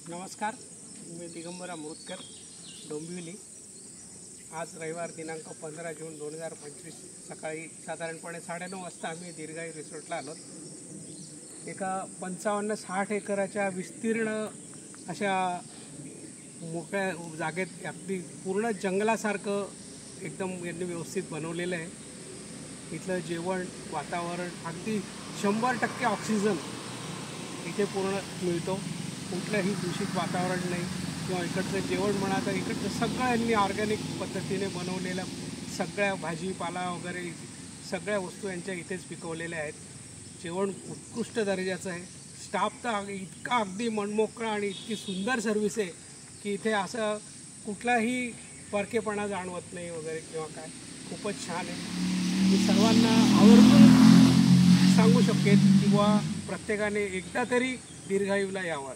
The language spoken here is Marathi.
नमस्कार, मी दिगंबर अमृतकर, डोंबिवली। आज रविवार दिनांक 15 जून 2025 सकाळी साधारणपणे 9:30 वाजता आम्ही दीर्घाई रिसॉर्टला आलो। एका 55-60 एकराच्या विस्तीर्ण अशा मोकळ्या जागेत अगदी पूर्ण जंगलासारखं एकदम यांनी व्यवस्थित बनवलेलं आहे। इथलं जेवण, वातावरण अगदी 100% ऑक्सिजन इथे पूर्ण मिळतो। कुठलंही दूषित वातावरण नाही किंवा इकडचं जेवण म्हणा तर इकडचं सगळं यांनी ऑर्गॅनिक पद्धतीने बनवलेलं, सगळ्या भाजीपाला वगैरे सगळ्या वस्तू यांच्या इथेच पिकवलेल्या आहेत। जेवण उत्कृष्ट दर्जाचं आहे। स्टाफ तर इतका अगदी मनमोकळा आणि इतकी सुंदर सर्व्हिस आहे की इथे असं कुठलाही परकेपणा जाणवत नाही वगैरे किंवा काय, खूपच छान आहे। मी सर्वांना आवर्जून सांगू शकेन की प्रत्येकाने एकदा तरी दीर्घायूला यावं।